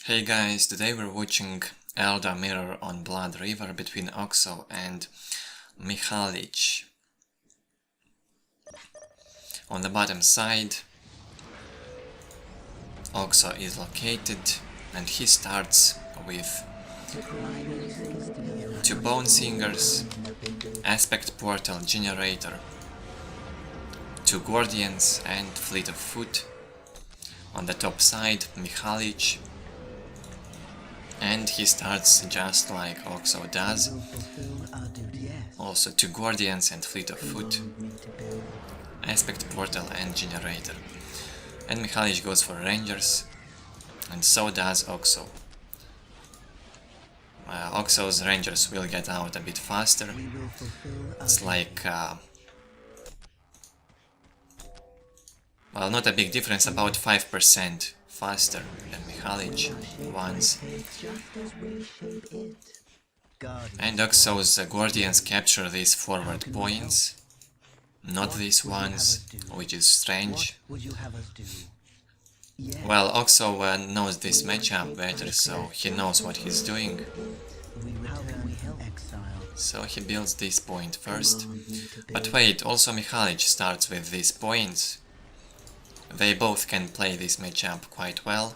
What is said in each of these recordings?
Hey guys, today we're watching Eldar mirror on Blood River between oXo and Mixalich. On the bottom side, oXo is located and he starts with 2 Bone Singers, Aspect Portal Generator, 2 Guardians and Fleet of Foot. On the top side, Mixalich, and he starts just like oXo does. Also 2 Guardians and Fleet of Foot, Aspect Portal and Generator. And Mixalich goes for Rangers, and so does oXo. oXo's Rangers will get out a bit faster. It's like well, not a big difference, about 5% faster than Mixalich ones. And oXo's Guardians capture these forward points, not these ones, which is strange. Well, oXo knows this matchup better, so he knows what he's doing. So he builds this point first. But wait, also Mixalich starts with these points. They both can play this matchup quite well.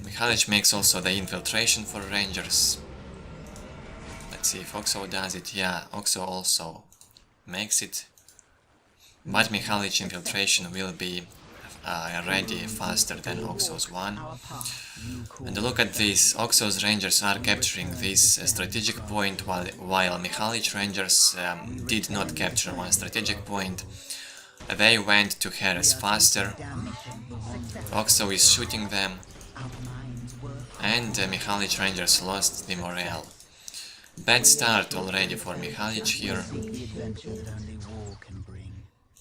Mixalich makes also the infiltration for Rangers. Let's see if oXo does it. Yeah, oXo also makes it. But Mixalich infiltration will be ready faster than oXo's one. And look at this, oXo's Rangers are capturing this strategic point while Mixalich Rangers did not capture one strategic point. They went to harass faster, oXo is shooting them, and Mixalich Rangers lost the morale. Bad start already for Mixalich here.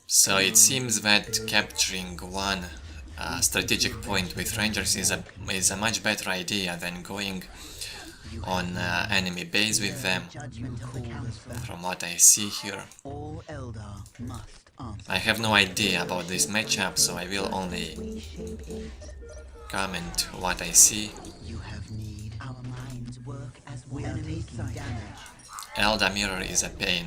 So it seems that capturing one strategic point with Rangers is a much better idea than going on enemy base with them, from what I see here. I have no idea about this matchup, so I will only comment what I see. Eldar mirror is a pain.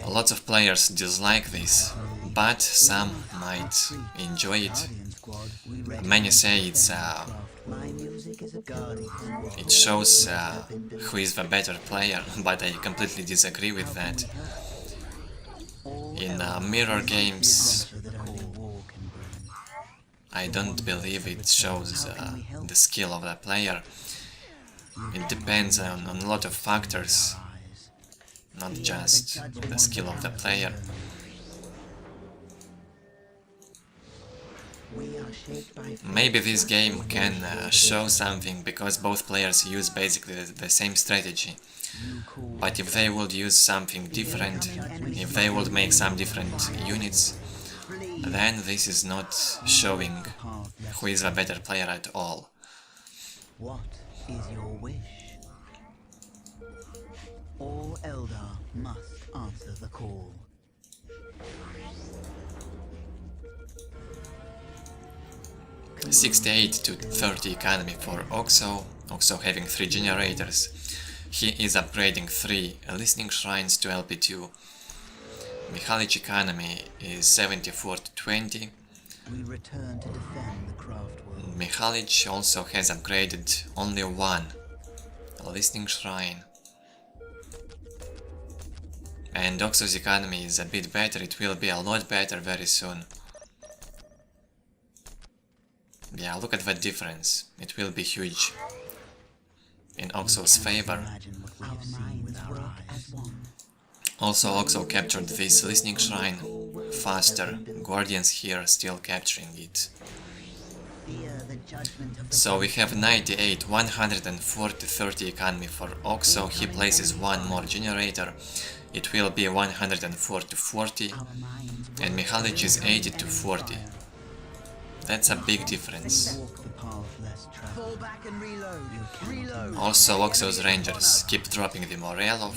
Lots of players dislike this, but some might enjoy it. Many say it shows who is the better player, but I completely disagree with that. In mirror games, I don't believe it shows the skill of the player. It depends on a lot of factors, not just the skill of the player. Maybe this game can show something because both players use basically the same strategy. But if they would use something different, if they would make some different units, then this is not showing who is a better player at all. What is your wish? All Eldar must answer the call. $68 to $30 economy for oXo. oXo having 3 generators. He is upgrading 3 listening shrines to LP2. Mixalich economy is 74 to 20. We return to defend the craft world. Mixalich also has upgraded only 1 listening shrine. And oXo's economy is a bit better, it will be a lot better very soon. Yeah, look at that difference, it will be huge in oXo's favor. Also oXo captured this listening shrine faster, Guardians here still capturing it. So we have 98, 140, 30 economy for oXo, he places 1 more generator, it will be 104 to 40, and Mixalich is 80 to 40. That's a big difference. Walk the path less traveled. Fall back and reload. Reload. Also, oXo's Rangers keep dropping the morale of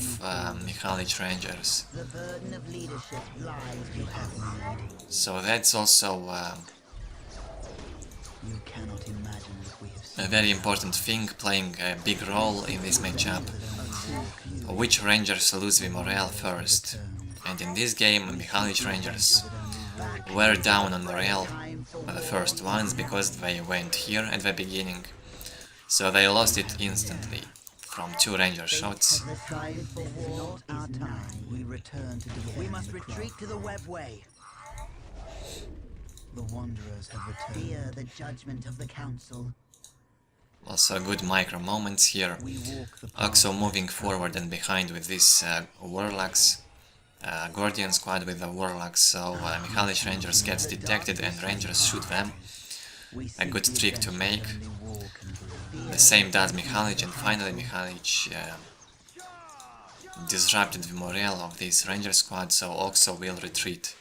Mixalich Rangers. The burden of leadership lies you have need. So that's also You cannot imagine what we have a seen. very important thing, playing a big role in this matchup. Which Rangers lose the morale first. And in this game, Mixalich Rangers were down on morale the first ones because they went here at the beginning. So they lost it instantly from 2 Ranger shots. Decided this is not our time. We return to defend. We must retreat to the webway. The Wanderers have returned. Fear the judgment of the Council. Also good micro moments here. We walk the path. oXo moving forward and behind with this Warlocks. Guardian squad with the Warlocks, so Mixalich Rangers gets detected and Rangers shoot them. We A good seek trick to revenge, make. only war can bring. The same does Mixalich, and finally Mixalich disrupted the morale of this Ranger squad, so oXo will retreat.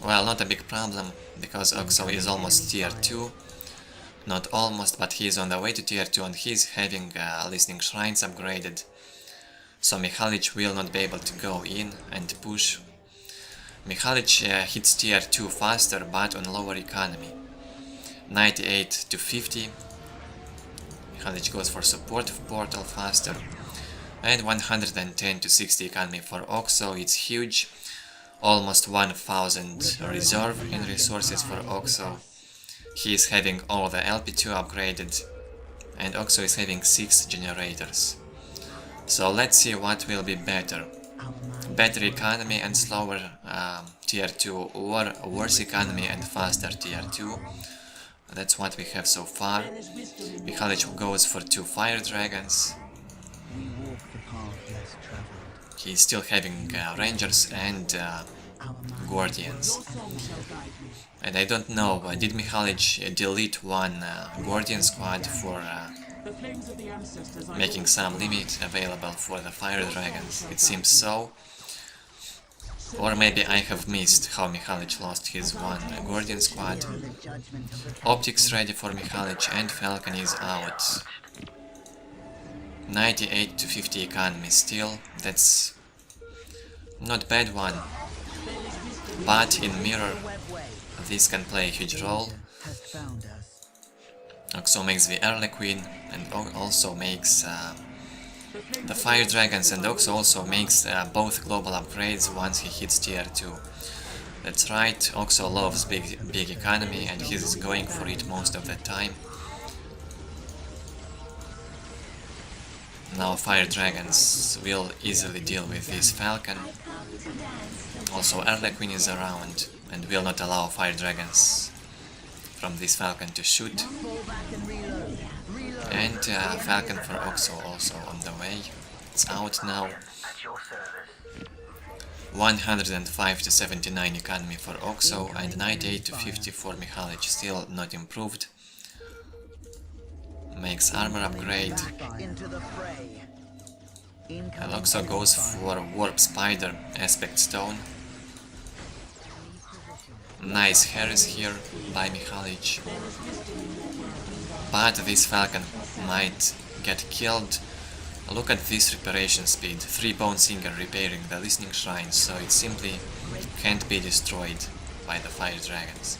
Well, not a big problem, because oXo is almost tier 2. Not almost, but he is on the way to tier 2 and he is having listening shrines upgraded. So Mixalich will not be able to go in and push. Mixalich hits tier 2 faster, but on lower economy. 98 to 50. Mixalich goes for support portal faster. And 110 to 60 economy for oXo, it's huge. Almost 1000 reserve in resources for oXo. He is having all the LP2 upgraded, and oXo is having 6 generators. So let's see what will be better. Better economy and slower tier 2, or worse economy and faster tier 2. That's what we have so far. Mixalich goes for 2 fire dragons. We walk the path less traveled. He's still having Rangers and Guardians. And I don't know, did Mixalich delete one Guardian squad for making some limit available for the fire dragons? It seems so. Or maybe I have missed how Mixalich lost his one Guardian squad. The judgment of the Council. Optics ready for Mixalich and Falcon is out. 98 to 50 economy still, that's not bad one. But in mirror, this can play a huge role. Has found us. oXo makes the early queen and also makes the fire dragons, and oXo also makes both global upgrades once he hits tier 2. That's right, oXo loves big economy and he's going for it most of the time. Now fire dragons will easily deal with this falcon. Also early queen is around and will not allow fire dragons from this falcon to shoot. And falcon for oXo also on the way. It's out now. 105 to 79 economy for oXo and 98 to 50 for Mixalich, still not improved. Makes armor upgrade. Into the fray. And oXo goes for warp spider aspect stone. Nice Harris here by Mixalich. But this falcon might get killed. Look at this reparation speed, 3 Bone Singer repairing the listening shrine, so it simply can't be destroyed by the fire dragons.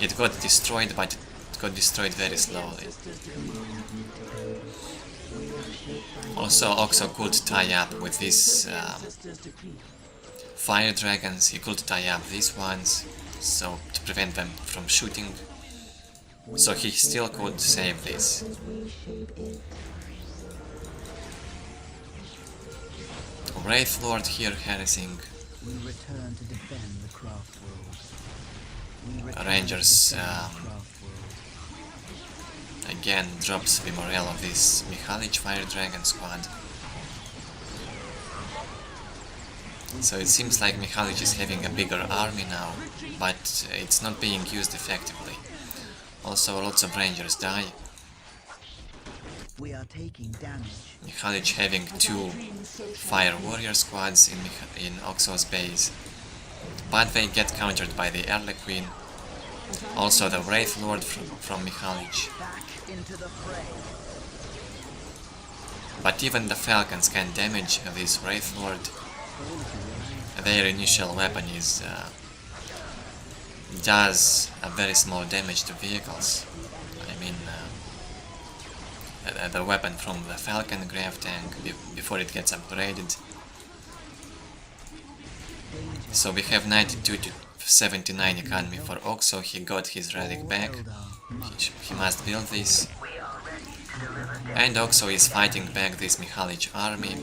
It got destroyed, but it got destroyed very slowly. Also oXo could tie up with these fire dragons, he could tie up these ones, so to prevent them from shooting. So he still could save this. Wraith Lord here harassing We return to defend the craft worlds. We return to Rangers. defend the craft worlds. Again drops the morale of this Mixalich fire dragon squad. So it seems like Mixalich is having a bigger army now, but it's not being used effectively. Also lots of Rangers die. We are taking damage. Mixalich having 2 fire warrior squads in oXo's base. but they get countered by the Harlequin, also the Wraith Lord from Mixalich. Back into the fray. But even the Falcons can damage this Wraith Lord. Their initial weapon is does a very small damage to vehicles. I mean, the weapon from the Falcon Grav tank before it gets upgraded. So we have 92 to 79 economy for oXo. He got his relic back. He must build this. And oXo is fighting back this Mixalich army.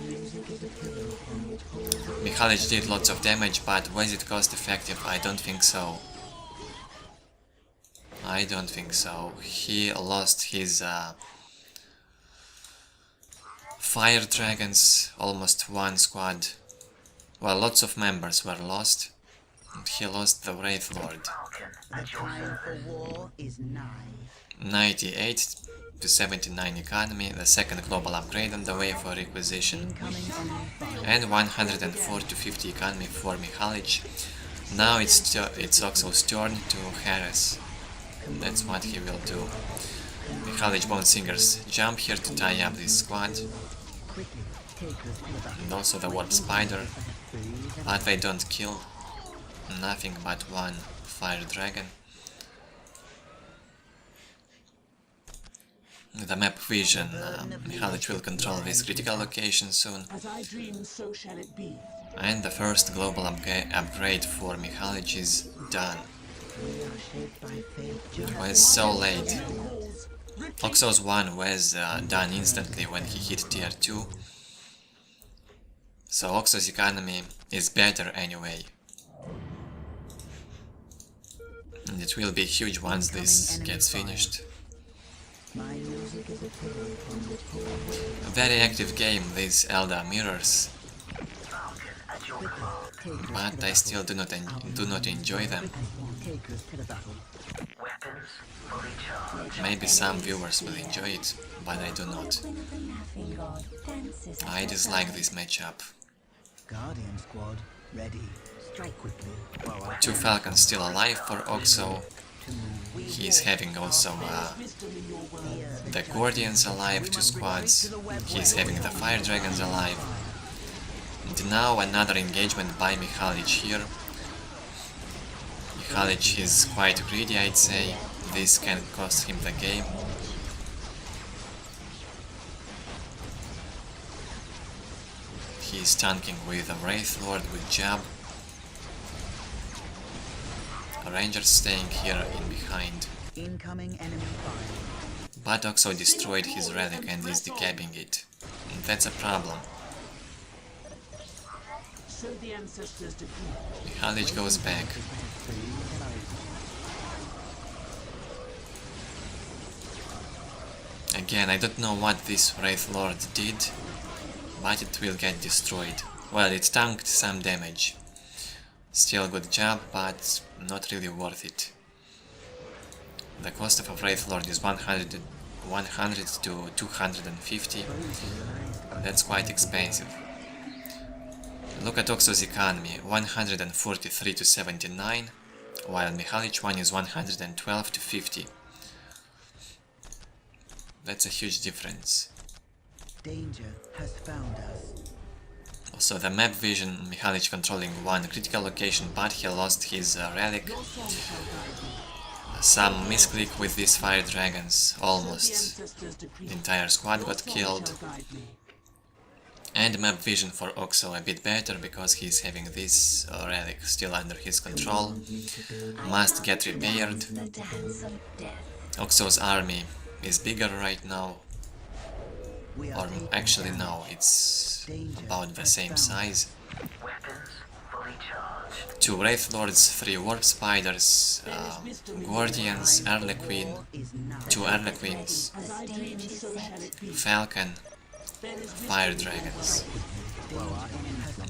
Mixalich did lots of damage, but was it cost effective? I don't think so. I don't think so. He lost his fire dragons, almost one squad. Well, lots of members were lost. And he lost the Wraith Lord. The time for war is nigh. 98 to 79 economy, the second global upgrade on the way for requisition. Incoming enemy fire. And 104 to 50 economy for Mixalich. Now it's oXo's turn to harass. That's what he will do. Mixalich Bone Singers jump here to tie up this squad. Quickly take us to the battle. And also the Warp Spider. But they don't kill. Nothing but one fire dragon. The map vision, Mixalich will control this critical location soon. As I dream, so shall it be. And the first global upgrade for Mixalich is done. It was so late. oXo's one was done instantly when he hit tier 2. So oXo's economy is better anyway. And it will be huge once this gets finished. A very active game, these Eldar mirrors. But I still do not enjoy them. Maybe some viewers will enjoy it, but I do not. I dislike this matchup. Guardian squad ready. Strike quickly. Two Falcons still alive for oXo. He is having also the Guardians alive, 2 squads. He is having the Fire Dragons alive. And now another engagement by Mixalich here. Mixalich is quite greedy, I'd say. This can cost him the game. He is tanking with a Wraith Lord with jab. Rangers staying here in behind. Incoming enemy fire. But oXo destroyed his relic and is decapping it. And that's a problem. So the ancestors decree. Mixalich goes back. Again, I don't know what this Wraith Lord did, but it will get destroyed. Well, it tanked some damage. Still good job, but not really worth it. The cost of a Wraith Lord is 100 to 250. That's quite expensive. Look at oXo's economy, 143 to 79, while Mixalich one is 112 to 50. That's a huge difference. Danger has found us. Also the map vision, Mixalich controlling one critical location, but he lost his relic. Some misclick with these fire dragons, almost the entire squad got killed. And map vision for oXo a bit better because he's having this relic still under his control. Must get repaired. oXo's army is bigger right now. Or actually no, it's about the same size. 2 Wraith Lords, 3 Warp Spiders, Guardians, Harlequin, 2 Harlequins, Falcon, Fire Dragons.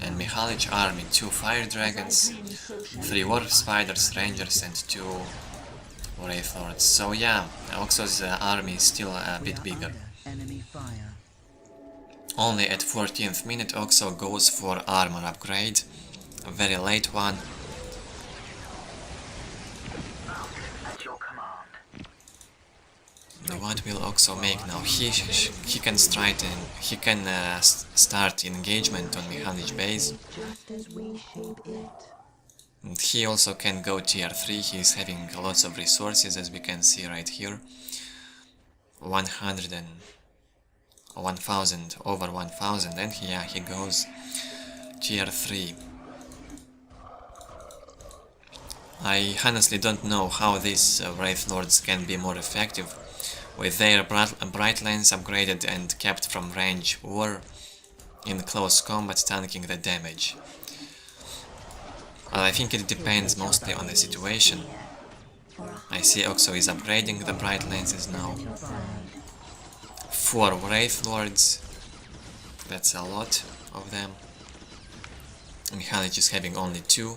And Mixalich army, 2 Fire Dragons, 3 Warp Spiders, Rangers and 2 Wraith Lords. So yeah, oXo's army is still a bit bigger. Enemy fire. Only at 14th minute oXo goes for armor upgrade, a very late one. What will oXo make now? He can start engagement on Mixalich base. Just as we shape it. And he also can go tier 3, he is having lots of resources, as we can see right here. 100 and 1000, over 1000, and he goes tier 3. I honestly don't know how these Wraith Lords can be more effective with their bright lens upgraded and kept from range, or in close combat tanking the damage. Well, I think it depends mostly on the situation. I see oXo is upgrading the bright lenses now. 4 Wraith Lords, that's a lot of them. Mixalich is having only 2.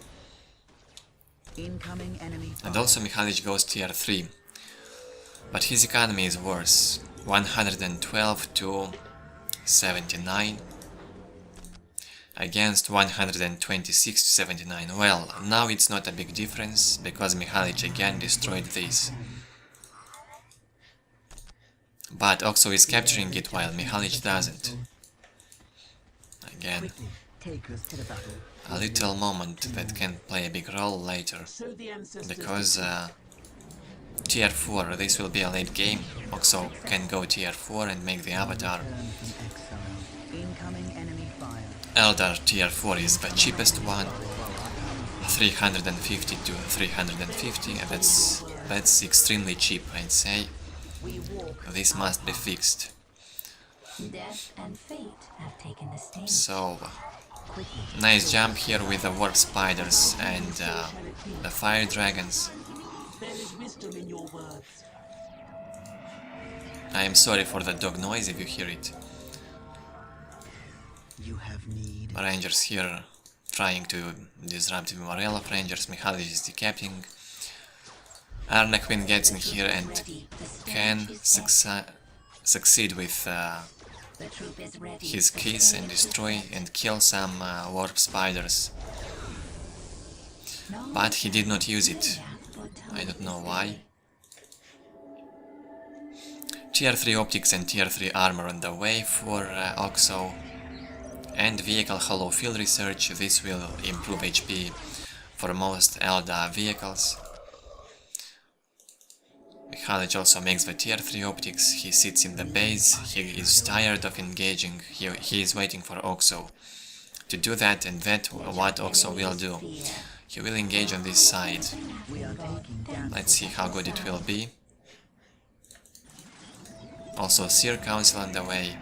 Incoming enemy fire. And also Mixalich goes tier 3. But his economy is worse. 112 to 79 against 126 to 79. Well, now it's not a big difference, because Mixalich again destroyed this. But oXo is capturing it while Mixalich doesn't. Again, Take us to the battle. a little moment that can play a big role later, So the ancestors because tier 4, this will be a late game. oXo can go tier 4 and make the avatar. Turn from exile. Incoming enemy fire. Eldar tier 4 is the cheapest one, 350 to 350, and that's extremely cheap, I'd say. We walk. This must be fixed. Death and fate have taken the stage. So, nice jump here with the warp spiders and the fire dragons. There is wisdom in your words. I am sorry for the dog noise if you hear it. You have need. Rangers here trying to disrupt the morale of Rangers. Mixalich is decapping. Arnequin gets in here and can succeed with The troop is ready. his keys and destroy and kill some warp spiders. But he did not use it. I don't know why. Tier 3 optics and tier 3 armor on the way for oXo. And vehicle hollow field research. This will improve HP for most Eldar vehicles. Mixalich also makes the tier 3 optics. He sits in the base, he is tired of engaging, he is waiting for oXo to do that, and that's what oXo will do. He will engage on this side. We are taking damage. Let's see how good it will be. Also Seer Council on the way,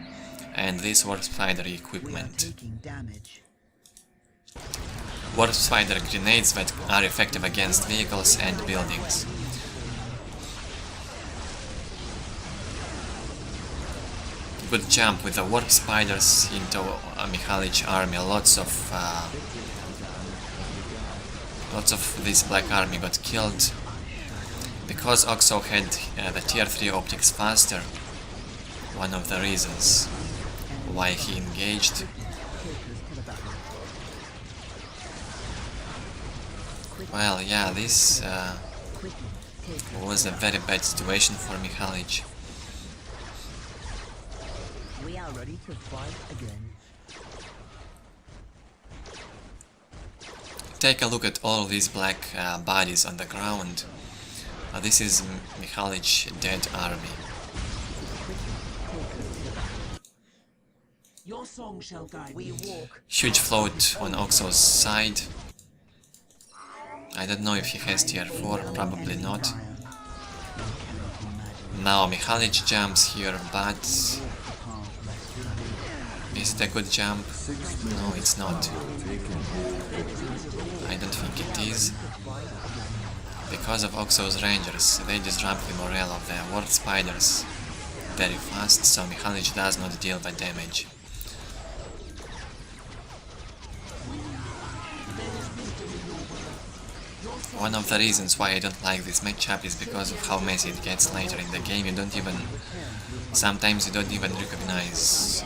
and this Warp Spider We are equipment. taking damage. Warp Spider grenades that are effective against vehicles and buildings. Good jump with the Warp Spiders into Mixalich army. Lots of this black army got killed because oXo had the tier 3 optics faster. One of the reasons why he engaged. Well, yeah, this was a very bad situation for Mixalich. We are ready to fight again. Take a look at all these black bodies on the ground. This is Mixalich dead army. Your song shall guide We me. walk. Huge float on oXo's side. I don't know if he has tier 4, probably not. Fire. We cannot imagine. Now Mixalich jumps here, but Can't is it a good jump? No, it's not. I don't think it is. Because of oXo's rangers, they disrupt the morale of the Warp Spiders very fast, so Mixalich does not deal the damage. One of the reasons why I don't like this matchup is because of how messy it gets later in the game. Sometimes you don't even recognize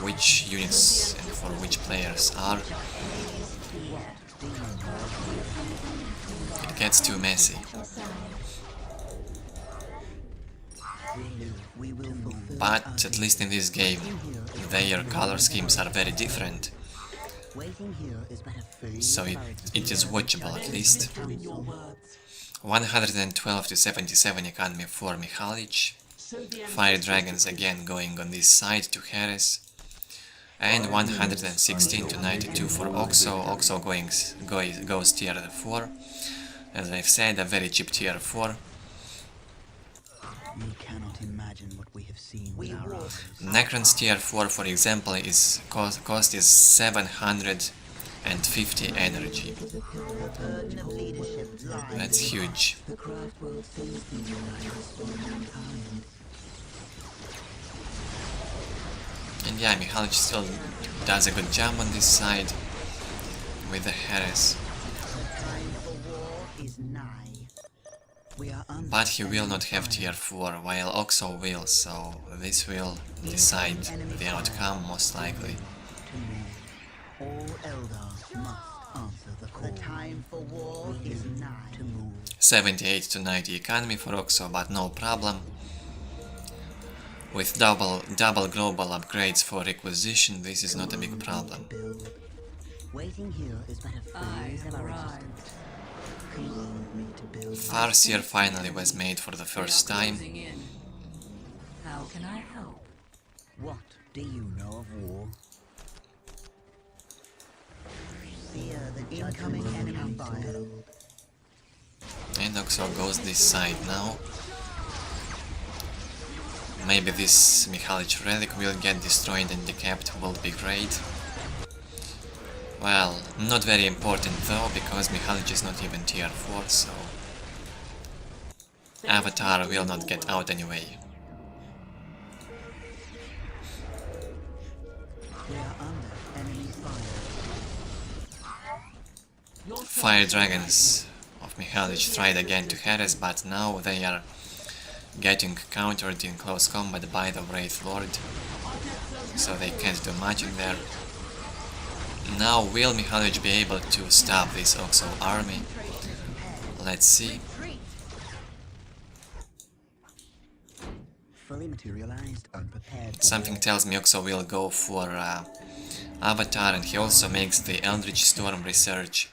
which units and for which players are. It gets too messy. We will fulfill But at least in this game, their color schemes are very different, Waiting here is but a phase. so it is watchable at least. Wisdom in your words. 112 to 77 economy for Mixalich. So the Fire ancestors Dragons again going on this side to harass. And 116 to 92 for oXo. oXo goes tier 4. As I've said, a very cheap tier 4. You cannot imagine what we have seen with our eyes. Necron's tier 4, for example, is cost is 750 energy. Burden of leadership lies. That's huge. The craft world sees the universe for mankind. And yeah, Mixalich still does a good job on this side with the harass. Time for war is nigh. We are under But he will not have tier 4, while oXo will, so this will decide the outcome most likely. to move. All Eldar must answer the call. The time for war is nigh. To move. 78 to 90 economy for oXo, but no problem. With double global upgrades for requisition, this is not a big problem. Build. Waiting here is but a phase of our existence. Command me to build. Farseer finally was made for the first time. Closing in. How can I help? What do you know of war? Fear the incoming enemy fire. And oXo goes this side now. Maybe this Mixalich relic will get destroyed and decapped, will be great. Well, not very important though, because Mixalich is not even tier 4, so Avatar will not get out anyway. We are under enemy fire. Fire Dragons of Mixalich tried again to harass, but now they are getting countered in close combat by the Wraith Lord, so they can't do much in there. Now will Mixalich be able to stop this oXo army? Let's see. Fully materialized, unprepared. Something tells me oXo will go for Avatar, and he also makes the Eldritch Storm research.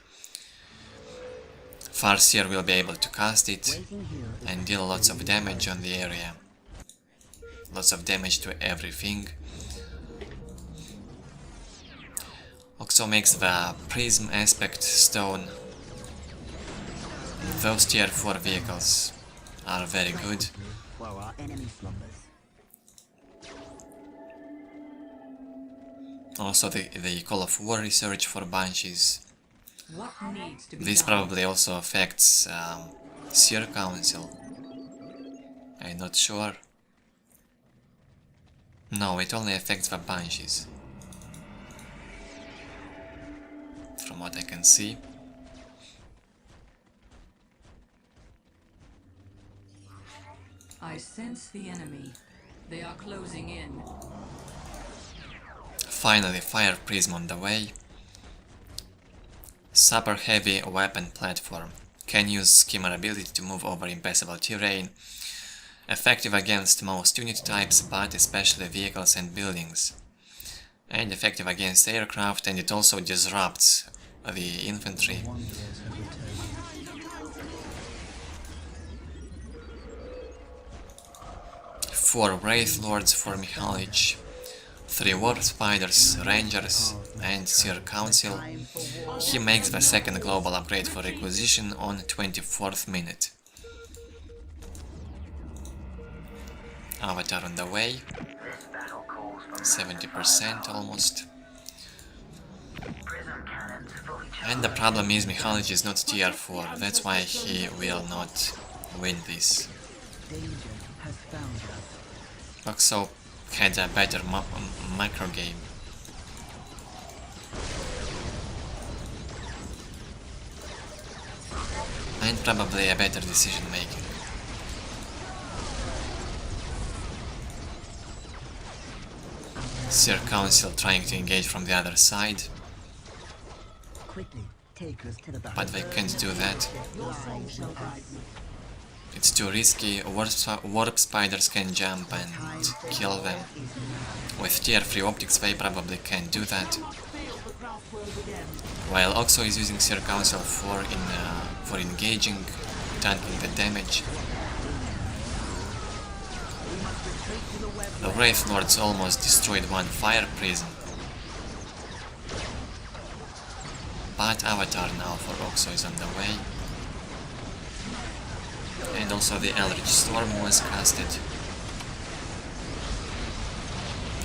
Farseer will be able to cast it Waiting here is and deal lots of damage on the area. Lots of damage to everything. oXo makes the Prism Aspect Stone. Those tier 4 vehicles are very good. while our enemy slumbers. Also the Call of War research for Banshees. What needs to be This done? probably also affects Seer Council. I'm not sure. No, it only affects the Banshees. From what I can see. I sense the enemy. They are closing in. Finally, Fire Prism on the way. Super heavy weapon platform. Can use skimmer ability to move over impassable terrain. Effective against most unit types, but especially vehicles and buildings. And effective against aircraft, and it also disrupts the infantry. Wanderers have returned. 4 Wraith Lords for Mixalich. 3 War Spiders, Rangers, and Seer Council. Time for war. He makes the second global upgrade for requisition on 24th minute. Avatar on the way. 70% almost. And the problem is Mixalich is not tier 4, that's why he will not win this. Danger has found us. oXo had a better macro game. And probably a better decision making. Seer Council trying to engage from the other side, Quickly, take us to the battle. but they can't do that. Your soul shall guide me. It's too risky, warp spiders can jump and kill them. With tier 3 optics they probably can't do that. While oXo is using Seer Council for engaging, tanking the damage. The Wraith Lords almost destroyed one fire prison. But Avatar now for oXo is on the way. And also the Eldritch Storm was casted.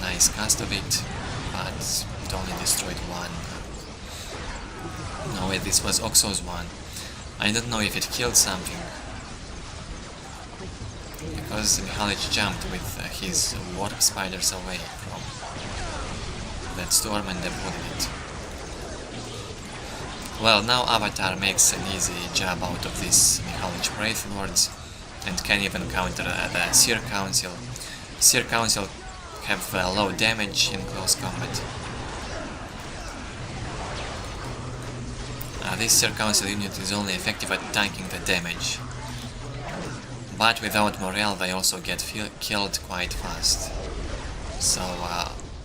Nice cast of it, but it only destroyed one. No wait, this was oXo's one. I don't know if it killed something. Because Mixalich jumped with his warp spiders away from that storm and avoided it. Well, now Avatar makes an easy job out of this Mixalich Wraith Lords and can even counter the Seer Council. Seer Council have low damage in close combat. This Seer Council unit is only effective at tanking the damage. But without morale they also get killed quite fast. So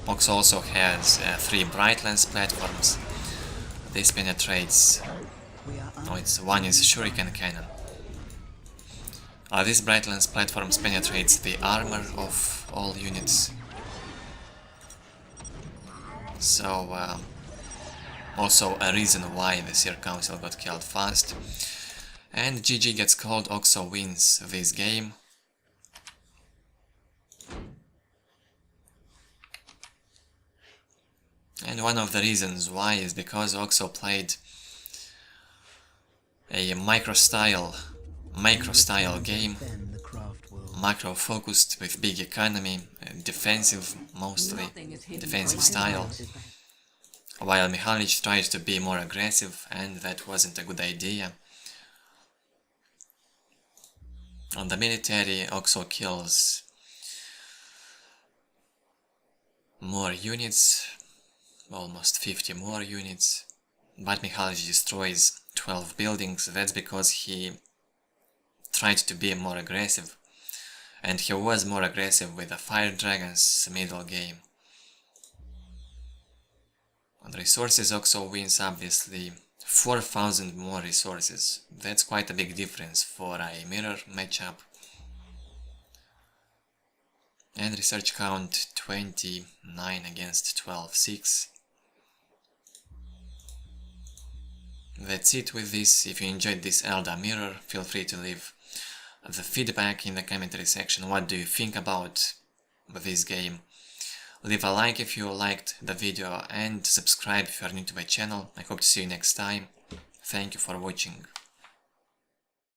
oXo also has 3 Bright Lens platforms. This penetrates... one is Shuriken Cannon. This Bright Lens platforms penetrates the armor of all units. So also a reason why the Seer Council got killed fast. And GG gets called, oXo wins this game. And one of the reasons why is because oXo played a micro-style game, macro-focused with big economy, defensive mostly, defensive style, while Mixalich tried to be more aggressive, and that wasn't a good idea. On the military, oXo kills more units, almost 50 more units, but Mixalich destroys 12 buildings. That's because he tried to be more aggressive, and he was more aggressive with the Fire Dragons middle game. On resources, oXo wins obviously 4,000 more resources. That's quite a big difference for a mirror matchup. And research count 29 against 12.6. That's it with this. If you enjoyed this Eldar mirror, feel free to leave the feedback in the commentary section. What do you think about this game? Leave a like if you liked the video and subscribe if you are new to my channel. I hope to see you next time. Thank you for watching.